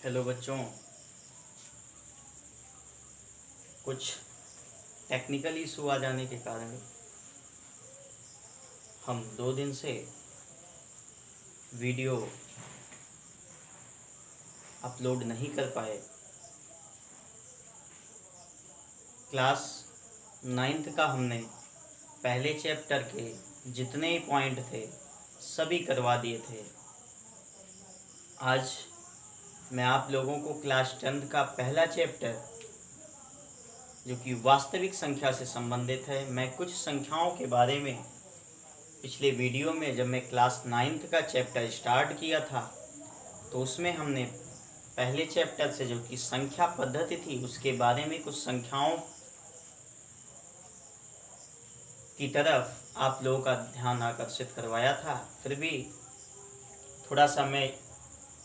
Hello बच्चों, कुछ technical issue आ जाने के कारण हम 2 दिन से वीडियो अपलोड नहीं कर पाए। क्लास 9th का हमने पहले चैप्टर के जितने पॉइंट थे सभी करवा दिए थे। आज मैं आप लोगों को क्लास 10th का पहला चैप्टर जो कि वास्तविक संख्या से संबंधित है, मैं कुछ संख्याओं के बारे में पिछले वीडियो में जब मैं क्लास 9th का चैप्टर स्टार्ट किया था तो उसमें हमने पहले चैप्टर से जो कि संख्या पद्धति थी उसके बारे में कुछ संख्याओं की तरफ आप लोगों का ध्यान आकर्षित करवाया था। फिर भी थोड़ा सा मैं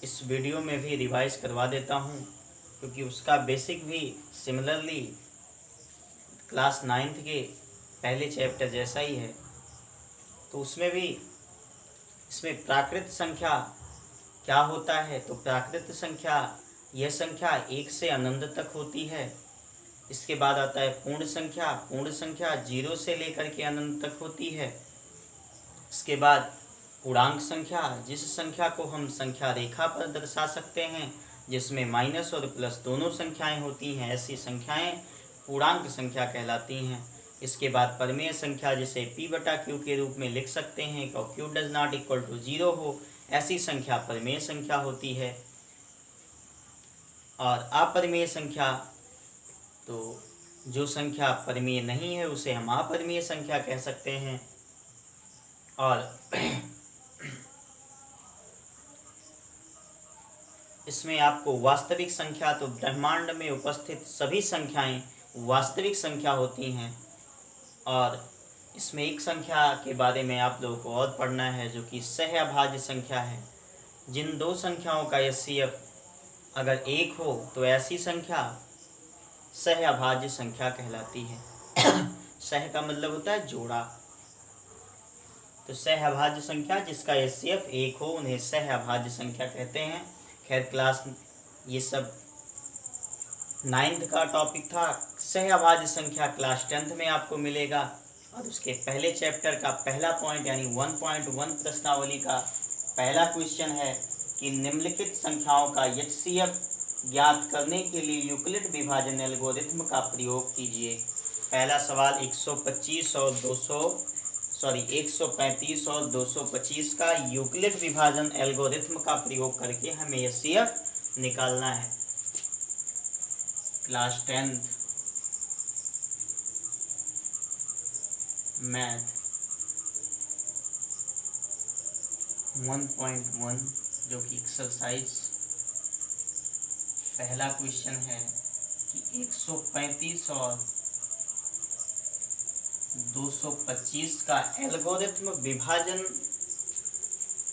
इस वीडियो में भी रिवाइज करवा देता हूँ क्योंकि उसका बेसिक भी सिमिलरली क्लास 9th के पहले चैप्टर जैसा ही है। तो उसमें भी इसमें प्राकृत संख्या क्या होता है, तो प्राकृत संख्या यह संख्या 1 से अनंत तक होती है। इसके बाद आता है पूर्ण संख्या 0 से लेकर के अनंत तक होती है। इसके बाद पूर्णांक संख्या, जिस संख्या को हम संख्या रेखा पर दर्शा सकते हैं जिसमें माइनस और प्लस दोनों संख्याएं होती हैं, ऐसी संख्याएं पूर्णांक संख्या कहलाती हैं। इसके बाद परमेय संख्या, जिसे p/q के रूप में लिख सकते हैं और q does not equal to 0 हो, ऐसी संख्या परमेय संख्या होती है। और अपरिमेय संख्या, तो जो संख्या परमेय नहीं है उसे हम अपरिमेय संख्या कह सकते हैं। और इसमें आपको वास्तविक संख्या, तो ब्रह्मांड में उपस्थित सभी संख्याएं वास्तविक संख्या होती हैं। और इसमें एक संख्या के बारे में आप लोगों को और पढ़ना है जो कि सहअभाज्य संख्या है। जिन दो संख्याओं का HCF अगर 1 हो तो ऐसी संख्या सहअभाज्य संख्या कहलाती है। सह का मतलब होता है जोड़ा, तो सहअभाज्य संख्या जिसका HCF 1 हो उन्हें सहअभाज्य संख्या कहते हैं। खैर क्लास ये सब 9th का टॉपिक था। सहअभाज्य संख्या क्लास 10th में आपको मिलेगा और उसके पहले चैप्टर का पहला पॉइंट यानी 1.1 प्रश्नावली का पहला क्वेश्चन है कि निम्नलिखित संख्याओं का HCF ज्ञात करने के लिए यूक्लिड विभाजन एल्गोरिथ्म का प्रयोग कीजिए। पहला सवाल 135 और 225 का यूक्लिड विभाजन एल्गोरिथ्म का प्रयोग करके हमें HCF निकालना है। क्लास 10th मैथ 1.1 जो कि एक्सरसाइज पहला क्वेश्चन है कि 135 और 225 का एल्गोरिथ्म विभाजन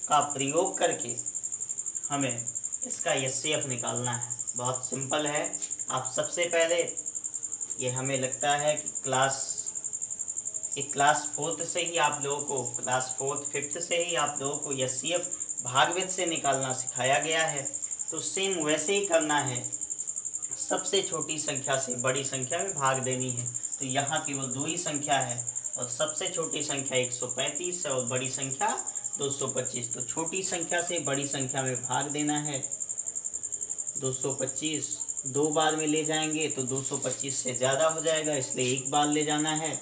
का प्रयोग करके हमें इसका HCF निकालना है। बहुत सिंपल है। आप सबसे पहले ये हमें लगता है कि क्लास 4th से ही आप लोगों को क्लास 4th 5th से ही आप लोगों को HCF भागवित से निकालना सिखाया गया है। तो सेम वैसे ही करना है, सबसे छोटी संख्या से बड़ी संख्या में भाग देनी है। तो यहाँ केवल 2 ही संख्या है और सबसे छोटी संख्या 135 है और बड़ी संख्या 225। तो छोटी संख्या से बड़ी संख्या में भाग देना है। 225 2 बार में ले जाएंगे तो 225 से ज़्यादा हो जाएगा, इसलिए 1 बार ले जाना है।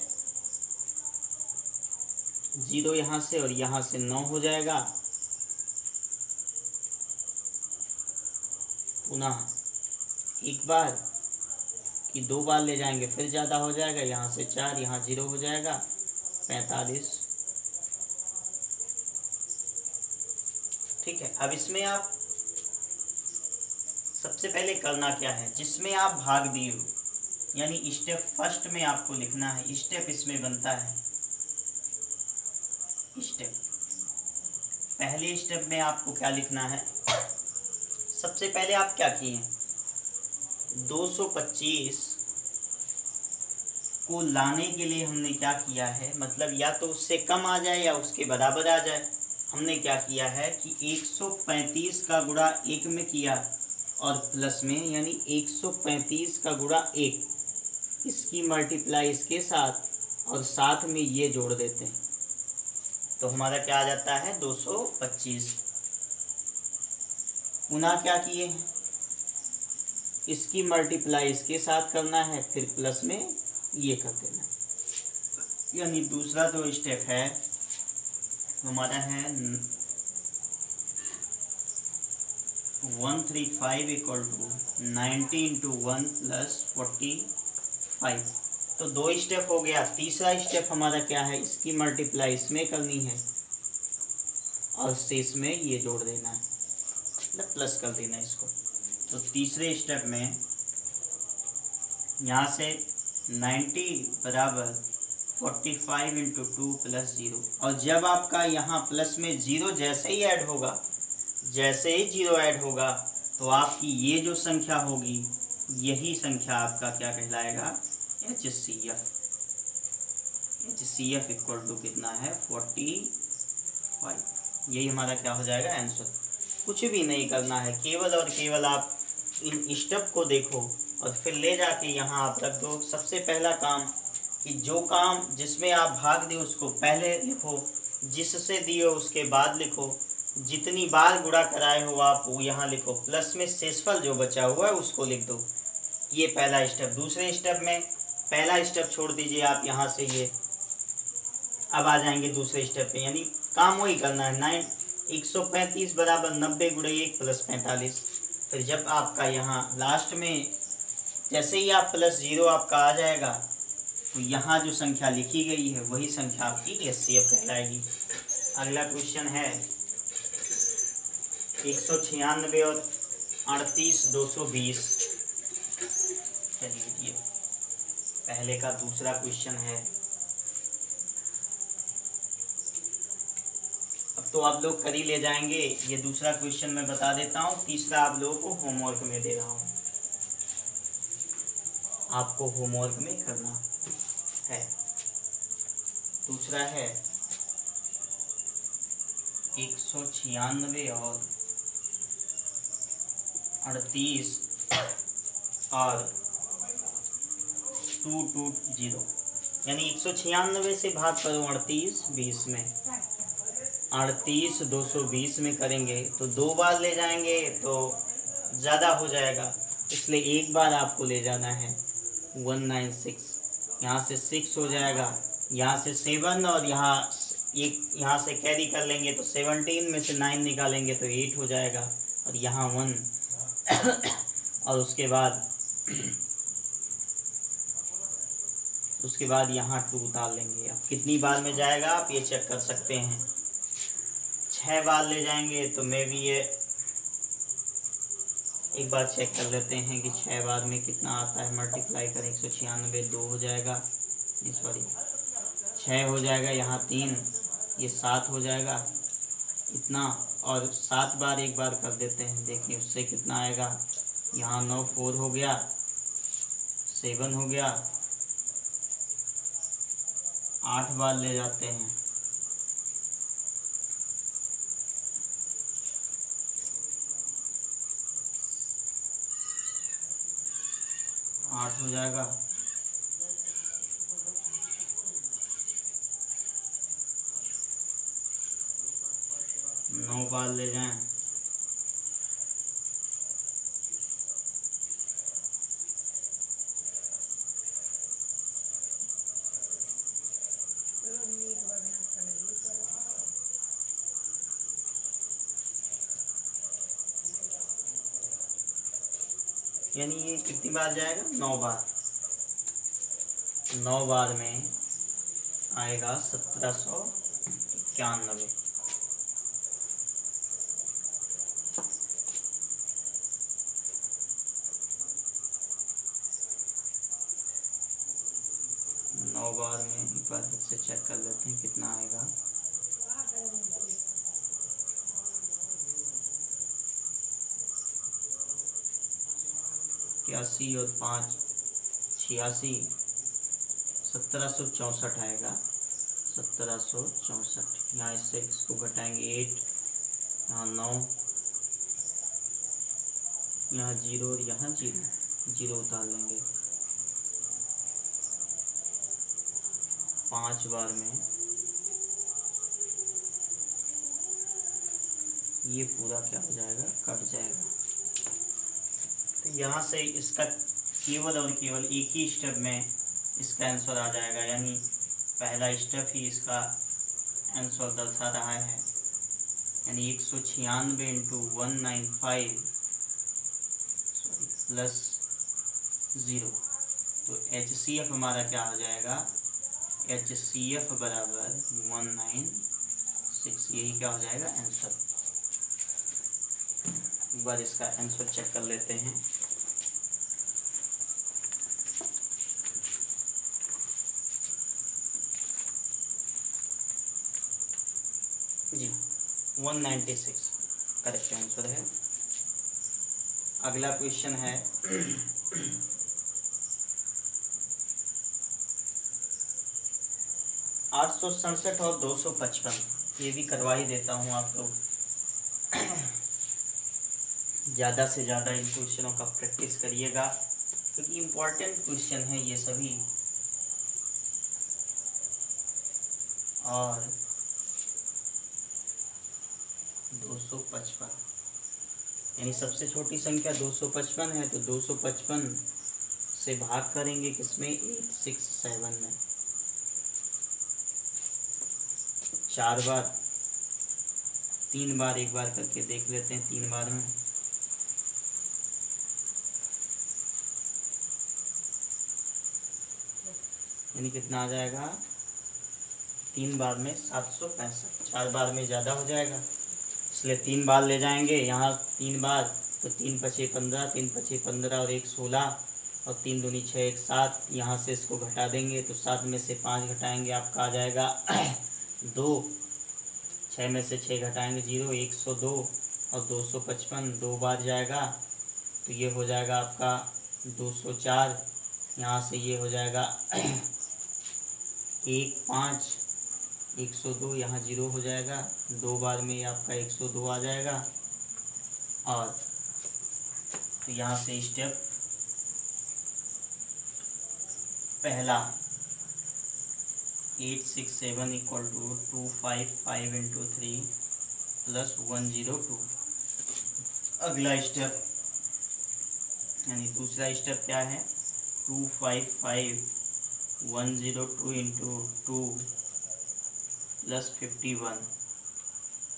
0 यहाँ से और यहाँ से 9 हो जाएगा। पुनः 1 बार कि 2 बार ले जाएंगे फिर ज़्यादा हो जाएगा, यहाँ से 4, यहाँ 0 हो जाएगा 45। ठीक है। अब इसमें आप सबसे पहले करना क्या है, जिसमें आप भाग दिए हो यानी स्टेप फर्स्ट में आपको लिखना है। स्टेप इसमें बनता है, स्टेप पहले स्टेप में आपको क्या लिखना है। सबसे पहले आप क्या किए, 225 को लाने के लिए हमने क्या किया है, मतलब या तो उससे कम आ जाए या उसके बराबर आ जाए। हमने क्या किया है कि 135 का गुणा 1 में किया और प्लस में, यानी 135 का गुणा 1, इसकी मल्टीप्लाई इसके साथ और साथ में ये जोड़ देते हैं तो हमारा क्या आ जाता है 225। पुनः क्या किए हैं, इसकी मल्टीप्लाई इसके साथ करना है, फिर प्लस में ये कर देना है। यानी दूसरा जो स्टेप है हमारा है 135 इक्वल टू 90 इंटू 1 प्लस 45। तो 2 स्टेप हो गया। तीसरा स्टेप हमारा क्या है, इसकी मल्टीप्लाई इसमें करनी है और शेष में ये जोड़ देना है, मतलब प्लस कर देना है इसको। तो तीसरे स्टेप में यहाँ से 90 बराबर 45 इंटू 2 प्लस 0, और जब आपका यहाँ प्लस में 0 जैसे ही ऐड होगा, जैसे ही 0 ऐड होगा तो आपकी ये जो संख्या होगी यही संख्या आपका क्या कहलाएगा, HCF। HCF इक्वल टू कितना है 45। यही हमारा क्या हो जाएगा आंसर। कुछ भी नहीं करना है, केवल और केवल आप इन स्टेप को देखो और फिर ले जाके यहाँ आप रख दो। सबसे पहला काम कि जो काम जिसमें आप भाग दिए उसको पहले लिखो, जिससे दिए उसके बाद लिखो, जितनी बार गुणा कराए हो आप वो यहाँ लिखो, प्लस में शेषफल जो बचा हुआ है उसको लिख दो। ये पहला स्टेप। दूसरे स्टेप में पहला स्टेप छोड़ दीजिए आप यहाँ से, ये अब आ जाएंगे दूसरे स्टेप पे, यानी काम वही करना है। 135 बराबर 90 गुणे 1 प्लस 45। फिर जब आपका यहाँ लास्ट में जैसे ही आप प्लस 0 आपका आ जाएगा तो यहाँ जो संख्या लिखी गई है वही संख्या आपकी HCF कहलाएगी। अगला क्वेश्चन है 196 और 38 220। चलिए ये पहले का दूसरा क्वेश्चन है। अब तो आप लोग कर ही ले जाएंगे। ये दूसरा क्वेश्चन मैं बता देता हूँ, तीसरा आप लोगों को होमवर्क में दे रहा हूँ, आपको होमवर्क में करना है। दूसरा है 196 और 38 और 220, यानी 196 से भाग करो 38 20 में, 38 220 में करेंगे तो 2 बार ले जाएंगे तो ज़्यादा हो जाएगा, इसलिए एक बार आपको ले जाना है 196। यहाँ से 6 हो जाएगा, यहाँ से 7 और यहाँ से कैरी कर लेंगे तो 17 में से 9 निकालेंगे तो 8 हो जाएगा, और यहाँ 1 और उसके बाद यहाँ 2 डाल लेंगे। अब कितनी बार में जाएगा आप ये चेक कर सकते हैं। 6 बार ले जाएंगे तो मैं भी ये एक बार चेक कर लेते हैं कि 6 बार में कितना आता है। मल्टीप्लाई करें 196, 2 हो जाएगा, सॉरी 6 हो जाएगा, यहाँ 3, ये 7 हो जाएगा इतना, और 7 बार एक बार कर देते हैं, देखिए उससे कितना आएगा। यहाँ 9 4 हो गया, 7 हो गया, 8 बार ले जाते हैं, आठ हो जाएगा, 9 बार ले जाएं, यानी ये कितनी बार जाएगा 9 बार। 9 बार में आएगा 1791। नौ बार में एक बार फिर से चेक कर लेते हैं कितना आएगा। इक्यासी और 5 86, 1764 आएगा, 1764। यहाँ इससे इसको घटाएंगे 8, यहाँ 9, यहाँ 0 और यहाँ 0, 0 उतार लेंगे 5 बार में। ये पूरा क्या हो जाएगा, कट जाएगा। तो यहाँ से इसका केवल और केवल एक ही स्टेप में इसका आंसर आ जाएगा, यानी पहला स्टेप ही इसका आंसर दर्शा रहा है, यानी 196 इंटू 195 प्लस 0। तो HCF हमारा क्या हो जाएगा, HCF बराबर 196, यही क्या हो जाएगा आंसर। एक बार इसका आंसर चेक कर लेते हैं। जी 196 करेक्ट आंसर है। अगला क्वेश्चन है 867 और 255, ये भी करवा ही देता हूँ। आप लोग ज़्यादा से ज़्यादा इन क्वेश्चनों का प्रैक्टिस करिएगा, क्योंकि इम्पोर्टेंट क्वेश्चन है ये सभी। और 255 यानी सबसे छोटी संख्या 255 है, तो 255 से भाग करेंगे किसमें, 867 में। 4 बार, 3 बार, एक बार करके देख लेते हैं 3 बार में। यानी कितना आ जाएगा, 3 बार में 765, 4 बार में ज़्यादा हो जाएगा, इसलिए 3 बार ले जाएंगे। यहाँ 3 बार, तो 3 पचे 15, 3 पचे 15 और 1 16, और 3 दूनी 6, 1 7। यहाँ से इसको घटा देंगे, तो 7 में से 5 घटाएंगे, आपका आ जाएगा 2। 6 में से 6 घटाएंगे 0, 102 और 255 2 बार जाएगा, तो ये हो जाएगा आपका 204। यहाँ से ये हो जाएगा 1 5, 102, यहाँ 0 हो जाएगा, 2 बार में आपका 102 आ जाएगा। और तो यहाँ से स्टेप पहला 867 इक्वल टू 255 इंटू 3 प्लस 102। अगला स्टेप यानी दूसरा स्टेप क्या है, 255 102 इंटू 2 प्लस 51।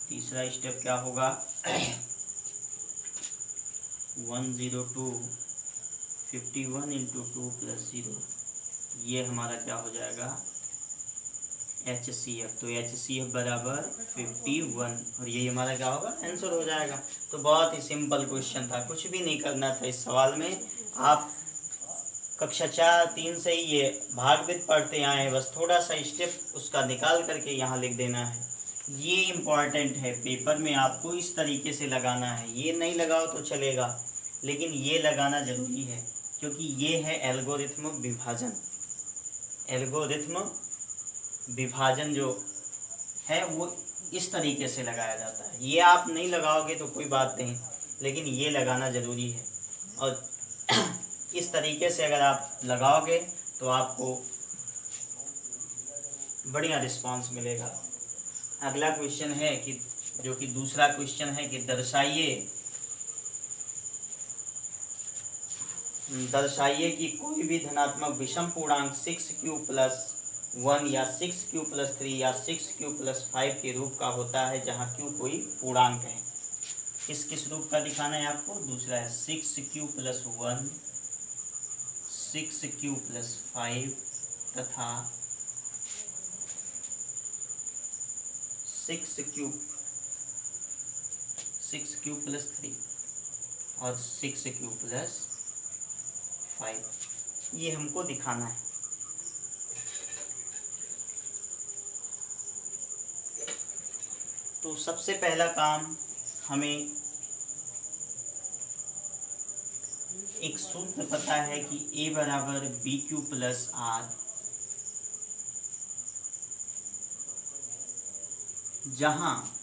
तीसरा स्टेप क्या होगा, 102 51 इंटू 2 प्लस 0। ये हमारा क्या हो जाएगा, HCF। तो HCF बराबर 51, और ये हमारा क्या होगा, आंसर हो जाएगा। तो बहुत ही सिंपल क्वेश्चन था, कुछ भी नहीं करना था इस सवाल में। आप कक्षा 4-3 से ही ये भागवित पढ़ते आए हैं, बस थोड़ा सा स्टेप उसका निकाल करके यहाँ लिख देना है। ये इम्पॉर्टेंट है, पेपर में आपको इस तरीके से लगाना है। ये नहीं लगाओ तो चलेगा, लेकिन ये लगाना ज़रूरी है, क्योंकि ये है एल्गोरिथम विभाजन। एल्गोरिथम विभाजन जो है वो इस तरीके से लगाया जाता है। ये आप नहीं लगाओगे तो कोई बात नहीं, लेकिन ये लगाना ज़रूरी है। और इस तरीके से अगर आप लगाओगे तो आपको बढ़िया रिस्पांस मिलेगा। अगला क्वेश्चन है कि जो कि दूसरा क्वेश्चन है कि दर्शाइए कि कोई भी धनात्मक विषम पूर्णांक 6q प्लस 1 या 6q प्लस 3 या 6q प्लस 5 के रूप का होता है, जहाँ q कोई पूर्णांक है। किस रूप का दिखाना है आपको, दूसरा है 6q प्लस 1, 6q प्लस 5 तथा 6q प्लस 3 और 6q प्लस 5, ये हमको दिखाना है। तो सबसे पहला काम, हमें एक सूत्र पता है कि A बराबर BQ प्लस R, जहाँ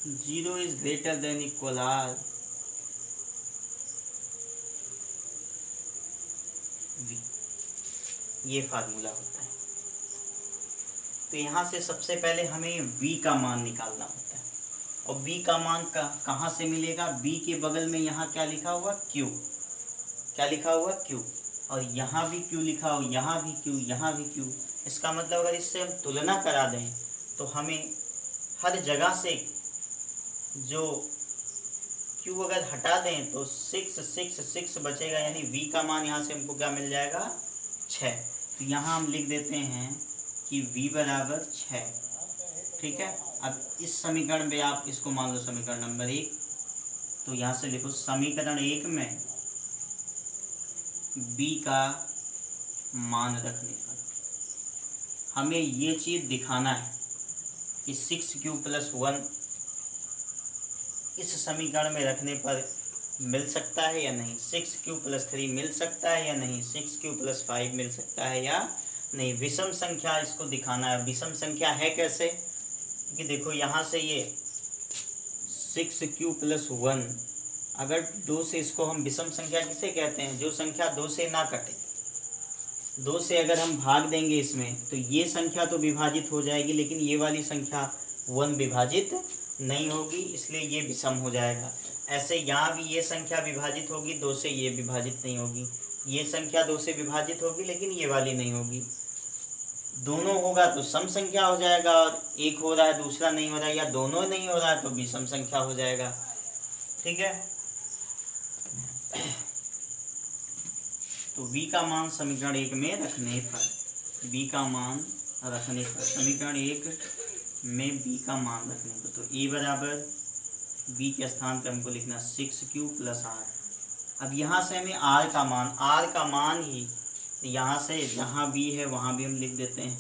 0 is greater than equal R V, ये फार्मूला होता है। तो यहाँ से सबसे पहले हमें v का मान निकालना होता है, और v का मान कहाँ से मिलेगा? v के बगल में यहाँ क्या लिखा हुआ? q। क्या लिखा हुआ? q। और यहाँ भी q लिखा हो, यहाँ भी q, यहाँ भी q। इसका मतलब अगर इससे हम तुलना करा दें तो हमें हर जगह से जो q अगर हटा दें तो 6 6 6 बचेगा, यानी v का मान यहाँ से हमको क्या मिल जाएगा? 6। तो यहाँ हम लिख देते हैं कि v बराबर 6। ठीक है। अब इस समीकरण में आप इसको मान लो समीकरण नंबर 1। तो यहाँ से लिखो समीकरण 1 में b का मान रखने पर हमें ये चीज़ दिखाना है कि 6q + 1 इस समीकरण में रखने पर मिल सकता है या नहीं, 6q + 3 मिल सकता है या नहीं, 6q + 5 मिल सकता है या नहीं। विषम संख्या इसको दिखाना है। विषम संख्या है कैसे कि देखो यहाँ से ये 6q + 1, अगर 2 से इसको हम विषम संख्या किसे कहते हैं? जो संख्या 2 से ना कटे। 2 से अगर हम भाग देंगे इसमें तो ये संख्या तो विभाजित हो जाएगी, लेकिन ये वाली संख्या 1 विभाजित नहीं होगी, इसलिए ये विषम हो जाएगा। ऐसे यहाँ भी ये संख्या विभाजित होगी, 2 से ये विभाजित नहीं होगी। ये संख्या 2 से विभाजित होगी, लेकिन ये वाली नहीं होगी। दोनों होगा तो सम संख्या हो जाएगा, और एक हो रहा है दूसरा नहीं हो रहा है, या दोनों नहीं हो रहा है तो विषम संख्या हो जाएगा। ठीक है। तो v का मान समीकरण 1 में रखने पर, v का मान रखने पर, समीकरण 1 में v का मान रखने पर, तो a बराबर v के स्थान पर हमको लिखना 6q + r। अब यहाँ से हमें r का मान ही यहाँ से जहाँ v है वहाँ भी हम लिख देते हैं।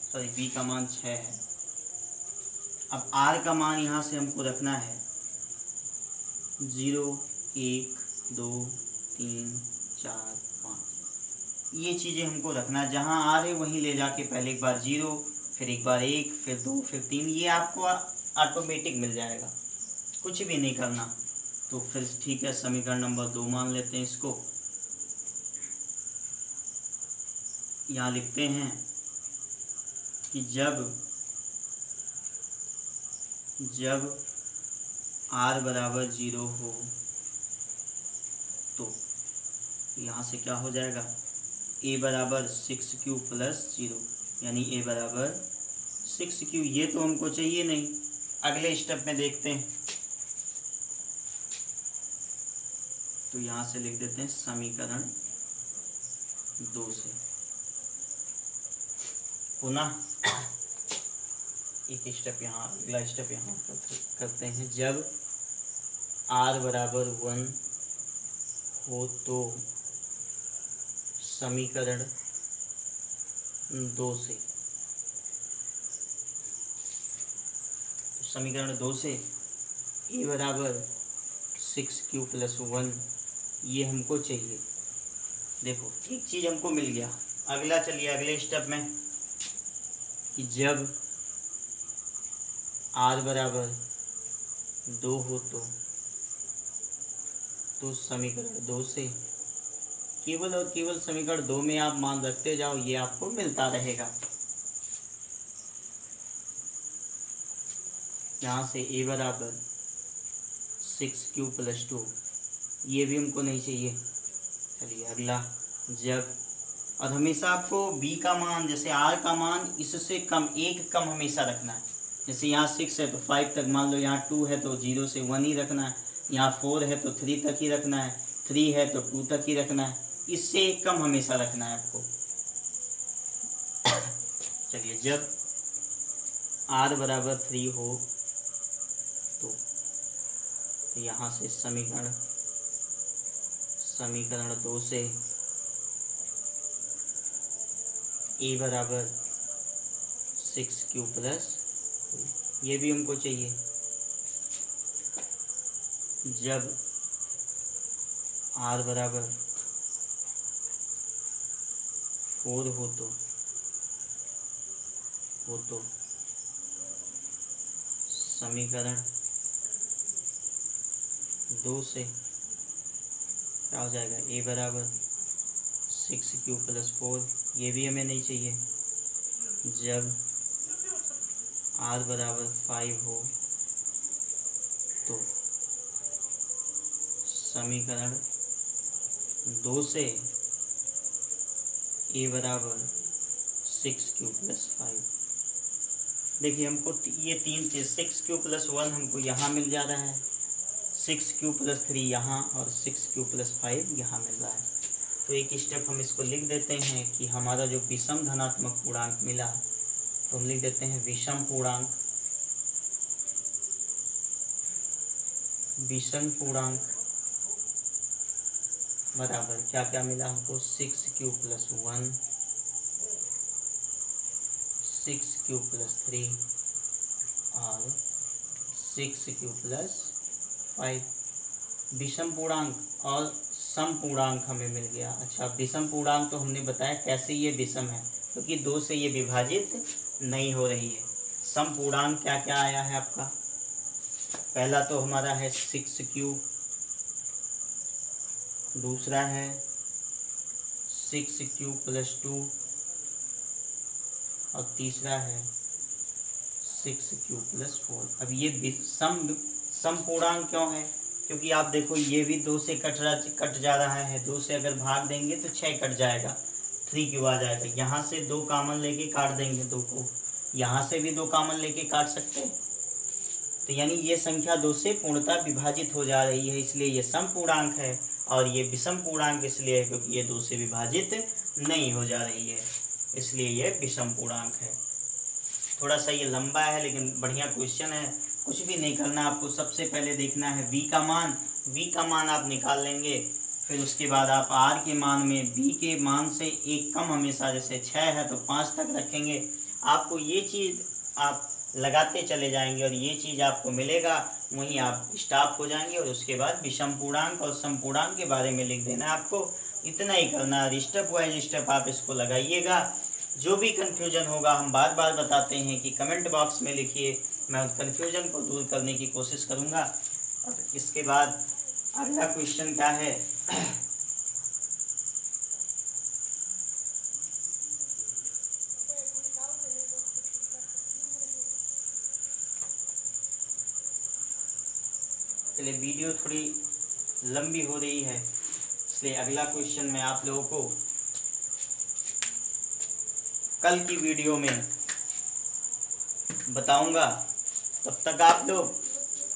सॉरी, v का मान 6 है। अब r का मान यहाँ से हमको रखना है 0 1 2 3 4 5। ये चीज़ें हमको रखना है। जहाँ r है वहीं ले जाके पहले एक बार 0, फिर एक बार 1, फिर 2, फिर 3, ये आपको ऑटोमेटिक मिल जाएगा, कुछ भी नहीं करना। तो फिर ठीक है, समीकरण नंबर 2 मान लेते हैं इसको। यहाँ लिखते हैं कि जब r बराबर 0 हो तो यहाँ से क्या हो जाएगा? a बराबर 6q + 0, यानी a बराबर 6q। ये तो हमको चाहिए नहीं, अगले स्टेप में देखते हैं। तो यहाँ से लिख देते हैं समीकरण 2 से। पुनः एक स्टेप यहाँ, अगला स्टेप यहाँ करते हैं। जब r बराबर 1 हो तो समीकरण 2 से, a बराबर 6q + 1 ये हमको चाहिए। देखो एक चीज़ हमको मिल गया। अगला चलिए अगले स्टेप में कि जब r बराबर 2 हो तो समीकरण 2 से केवल और केवल समीकरण 2 में आप मान रखते जाओ, ये आपको मिलता रहेगा। यहाँ से a बराबर 6q + 2, ये भी हमको नहीं चाहिए। चलिए अगला, जब, और हमेशा आपको b का मान, जैसे r का मान इससे कम, एक कम हमेशा रखना है। जैसे यहाँ 6 है तो 5 तक मान लो, यहाँ 2 है तो 0 से 1 ही रखना है, यहाँ 4 है तो 3 तक ही रखना है, 3 है तो 2 तक ही रखना है, इससे एक कम हमेशा रखना है आपको। चलिए जब r बराबर 3 हो तो यहाँ से समीकरण 2 से a बराबर 6q + ये भी हमको चाहिए। जब r बराबर 4 हो तो समीकरण 2 से क्या हो जाएगा, a बराबर 6q + 4, ये भी हमें नहीं चाहिए। जब r बराबर 5 हो तो समीकरण 2 से a बराबर 6q + 5। देखिए हमको ये तीन चीज़ 6q + 1 हमको यहाँ मिल जा रहा है, 6q + 3 यहाँ और 6q + 5 यहाँ मिल रहा है। तो एक स्टेप हम इसको लिख देते हैं कि हमारा जो विषम धनात्मक पूर्णांक मिला तो हम लिख देते हैं विषम पूर्णांक बराबर क्या क्या मिला हमको, 6q + 1, 6q + 3 और 6q + 5। विषम पूर्णांक और सम पूर्णांक हमें मिल गया। अच्छा, विषम पूर्णांक तो हमने बताया कैसे ये विषम है, क्योंकि 2 से ये विभाजित नहीं हो रही है। सम पूर्णांक क्या क्या आया है आपका, पहला तो हमारा है 6q, दूसरा है 6q + 2 और तीसरा है 6q + 4। अब ये सम पूर्णांक क्यों है, क्योंकि आप देखो ये भी 2 से कट जा रहा है, 2 से अगर भाग देंगे तो 6 कट जाएगा, 3q आ जाएगा। यहाँ से 2 कॉमन लेके काट देंगे 2 को, यहाँ से भी 2 कॉमन लेके काट सकते हैं। तो यानी ये संख्या 2 से पूर्णतः विभाजित हो जा रही है, इसलिए ये सम पूर्णांक है। और ये विषम पूर्णांक इसलिए है क्योंकि ये 2 से विभाजित नहीं हो जा रही है, इसलिए ये विषम पूर्णांक है। थोड़ा सा ये लंबा है लेकिन बढ़िया क्वेश्चन है। कुछ भी नहीं करना आपको, सबसे पहले देखना है v का मान आप निकाल लेंगे। फिर उसके बाद आप r के मान में b के मान से एक कम हमेशा, जैसे 6 है तो 5 तक रखेंगे। आपको ये चीज़ आप लगाते चले जाएंगे और ये चीज़ आपको मिलेगा, वहीं आप स्टॉप हो जाएंगे। और उसके बाद विषम पूर्णांक और सम पूर्णांक के बारे में लिख देना है आपको, इतना ही करना है। स्टेप वाइज स्टेप आप इसको लगाइएगा। जो भी कन्फ्यूजन होगा हम बार बार बताते हैं कि कमेंट बॉक्स में लिखिए, मैं उस कन्फ्यूजन को दूर करने की कोशिश करूँगा। और इसके बाद अगला क्वेश्चन क्या है, चलिए वीडियो थोड़ी लंबी हो रही है इसलिए अगला क्वेश्चन मैं आप लोगों को कल की वीडियो में बताऊंगा। तब तक आप लोग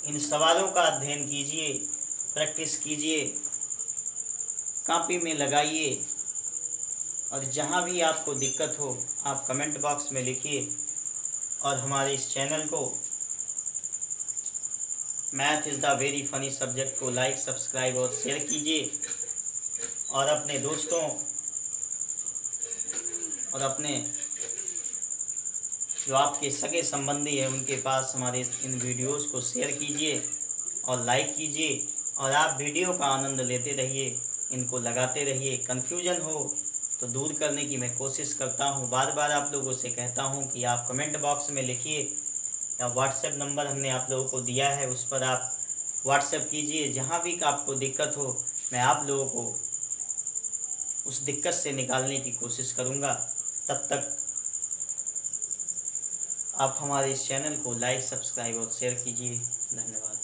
इन सवालों का अध्ययन कीजिए, प्रैक्टिस कीजिए, कॉपी में लगाइए। और जहां भी आपको दिक्कत हो आप कमेंट बॉक्स में लिखिए। और हमारे इस चैनल को math is the very funny subject को लाइक, सब्सक्राइब और शेयर कीजिए। और अपने दोस्तों और अपने जो आपके सगे संबंधी हैं उनके पास हमारे इन वीडियोस को शेयर कीजिए और लाइक कीजिए। और आप वीडियो का आनंद लेते रहिए, इनको लगाते रहिए। कन्फ्यूजन हो तो दूर करने की मैं कोशिश करता हूँ। बार बार आप लोगों से कहता हूँ कि आप कमेंट बॉक्स में लिखिए या व्हाट्सएप नंबर हमने आप लोगों को दिया है उस पर आप व्हाट्सएप कीजिए। जहाँ भी आपको दिक्कत हो मैं आप लोगों को उस दिक्कत से निकालने की कोशिश करूँगा। तब तक आप हमारे इस चैनल को लाइक, सब्सक्राइब और शेयर कीजिए। धन्यवाद।